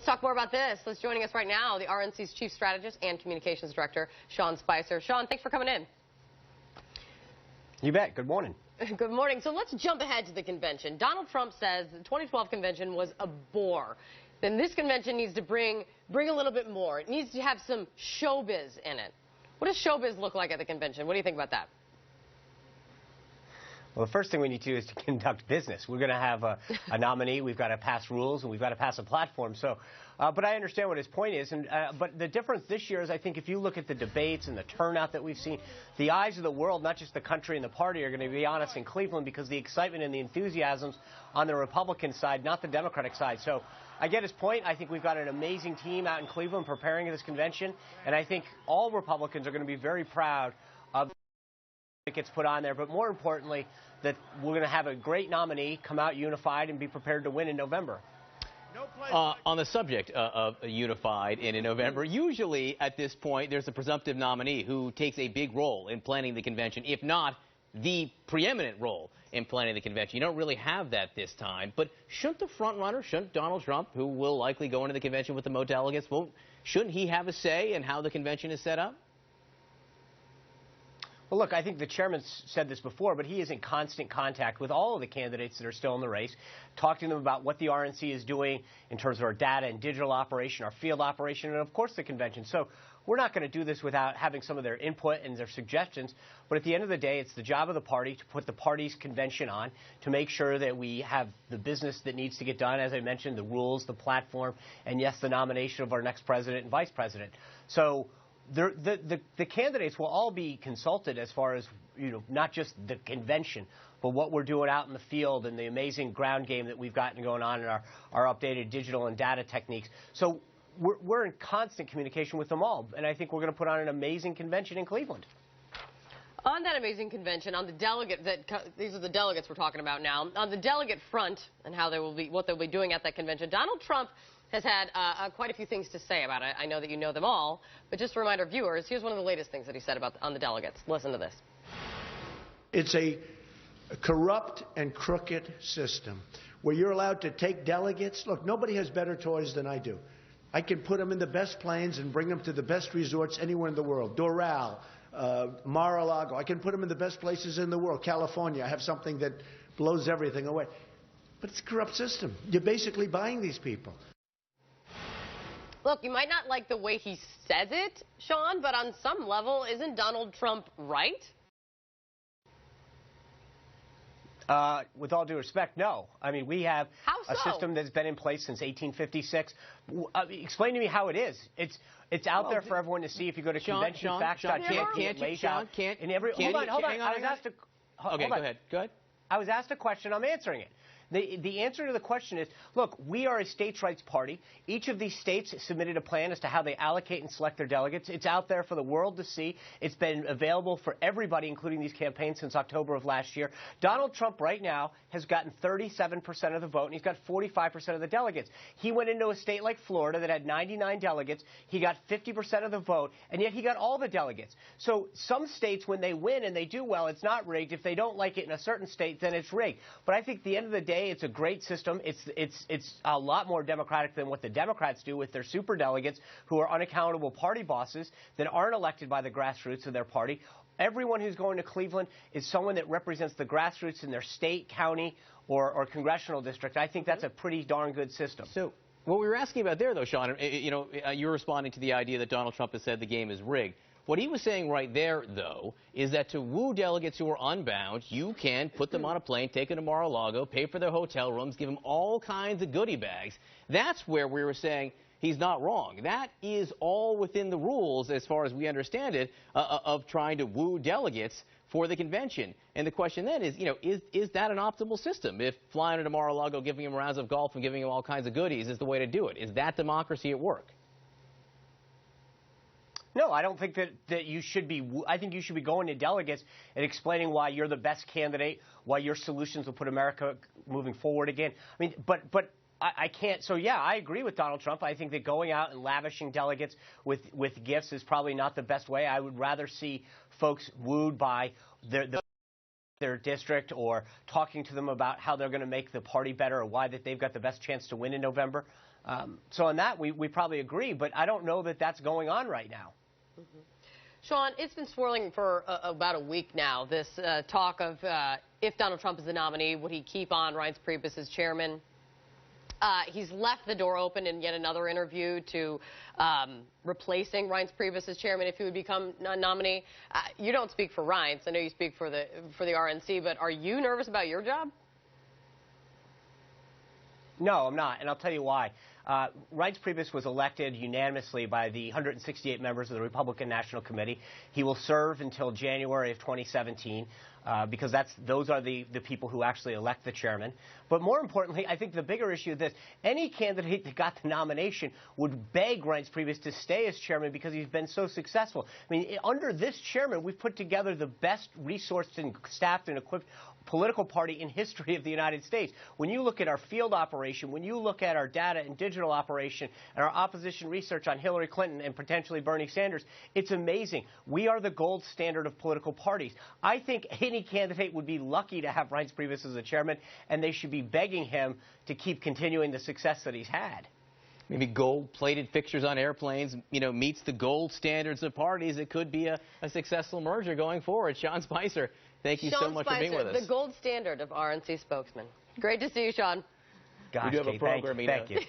talk more about this. Let's joining us right now, the RNC's Chief Strategist and Communications Director, Sean Spicer. Sean, thanks for coming in. You bet. Good morning. Good morning. So let's jump ahead to the convention. Donald Trump says the 2012 convention was a bore. Then this convention needs to bring a little bit more. It needs to have some showbiz in it. What does showbiz look like at the convention? What do you think about that? Well, the first thing we need to do is to conduct business. We're going to have a nominee. We've got to pass rules, and we've got to pass a platform. So, but I understand what his point is. But the difference this year is, I think, if you look at the debates and the turnout that we've seen, the eyes of the world, not just the country and the party, are going to be on us in Cleveland because the excitement and the enthusiasms on the Republican side, not the Democratic side. So I get his point. I think we've got an amazing team out in Cleveland preparing for this convention, and I think all Republicans are going to be very proud of that gets put on there, but more importantly, that we're going to have a great nominee come out unified and be prepared to win in November. On the subject of unified in November, usually at this point there's a presumptive nominee who takes a big role in planning the convention, if not the preeminent role in planning the convention. You don't really have that this time, but shouldn't the front runner, shouldn't Donald Trump, who will likely go into the convention with the most delegates, shouldn't he have a say in how the convention is set up? Well, look, I think the chairman said this before, but he is in constant contact with all of the candidates that are still in the race, talking to them about what the RNC is doing in terms of our data and digital operation, our field operation, and, of course, the convention. So we're not going to do this without having some of their input and their suggestions. But at the end of the day, it's the job of the party to put the party's convention on, to make sure that we have the business that needs to get done, as I mentioned, the rules, the platform, and, yes, the nomination of our next president and vice president. So the candidates will all be consulted as far as, not just the convention, but what we're doing out in the field and the amazing ground game that we've gotten going on in our updated digital and data techniques. So we're in constant communication with them all, and I think we're going to put on an amazing convention in Cleveland. On that amazing convention, on the delegate these are the delegates we're talking about now. On the delegate front and how they will be, what they'll be doing at that convention, Donald Trump has had quite a few things to say about it. I know that you know them all, but just to remind our viewers, here's one of the latest things that he said on the delegates. Listen to this. It's a corrupt and crooked system where you're allowed to take delegates. Look, nobody has better toys than I do. I can put them in the best planes and bring them to the best resorts anywhere in the world. Doral, Mar-a-Lago. I can put them in the best places in the world. California, I have something that blows everything away. But it's a corrupt system. You're basically buying these people. Look, you might not like the way he says it, Sean, but on some level, isn't Donald Trump right? With all due respect, no. I mean, we have a system that's been in place since 1856. Explain to me how it is. It's out there for everyone to see. If you go to conventionfacts.com, it lays out in every. Hold on. I was asked a. Okay, go ahead. I was asked a question. I'm answering it. The answer to the question is, look, we are a states' rights party. Each of these states submitted a plan as to how they allocate and select their delegates. It's out there for the world to see. It's been available for everybody, including these campaigns, since October of last year. Donald Trump right now has gotten 37% of the vote, and he's got 45% of the delegates. He went into a state like Florida that had 99 delegates. He got 50% of the vote, and yet he got all the delegates. So some states, when they win and they do well, it's not rigged. If they don't like it in a certain state, then it's rigged. But I think at the end of the day, it's a great system. It's a lot more democratic than what the Democrats do with their superdelegates, who are unaccountable party bosses that aren't elected by the grassroots of their party. Everyone who's going to Cleveland is someone that represents the grassroots in their state, county, or congressional district. I think that's a pretty darn good system. So what we were asking about there, though, Sean, you're responding to the idea that Donald Trump has said the game is rigged. What he was saying right there, though, is that to woo delegates who are unbound, you can put them on a plane, take them to Mar-a-Lago, pay for their hotel rooms, give them all kinds of goodie bags. That's where we were saying he's not wrong. That is all within the rules, as far as we understand it, of trying to woo delegates for the convention. And the question then is, is that an optimal system? If flying to Mar-a-Lago, giving them rounds of golf and giving them all kinds of goodies is the way to do it? Is that democracy at work? No, I don't think that you should be. I think you should be going to delegates and explaining why you're the best candidate, why your solutions will put America moving forward again. I mean, but I can't. So, yeah, I agree with Donald Trump. I think that going out and lavishing delegates with gifts is probably not the best way. I would rather see folks wooed by their district, or talking to them about how they're going to make the party better, or why that they've got the best chance to win in November. So on that, we probably agree, but I don't know that that's going on right now. Mm-hmm. Sean, it's been swirling for about a week now, this talk of if Donald Trump is the nominee, would he keep on Reince Priebus as chairman? He's left the door open in yet another interview to replacing Reince Priebus as chairman if he would become a nominee. You don't speak for Reince. I know you speak for the RNC, but are you nervous about your job? No, I'm not, and I'll tell you why. Reince Priebus was elected unanimously by the 168 members of the Republican National Committee. He will serve until January of 2017 because those are the people who actually elect the chairman. But more importantly, I think the bigger issue is this. Any candidate that got the nomination would beg Reince Priebus to stay as chairman because he's been so successful. I mean, under this chairman, we've put together the best resourced and staffed and equipped political party in history of the United States. When you look at our field operation, when you look at our data and digital operation and our opposition research on Hillary Clinton and potentially Bernie Sanders, it's amazing. We are the gold standard of political parties. I think any candidate would be lucky to have Reince Priebus as the chairman, and they should be begging him to keep continuing the success that he's had. Maybe gold-plated fixtures on airplanes, meets the gold standards of parties. It could be a successful merger going forward. Sean Spicer, thank you so much for being with us. The gold standard of RNC spokesman. Great to see you, Sean. Gosh, we do have a program. Thank you.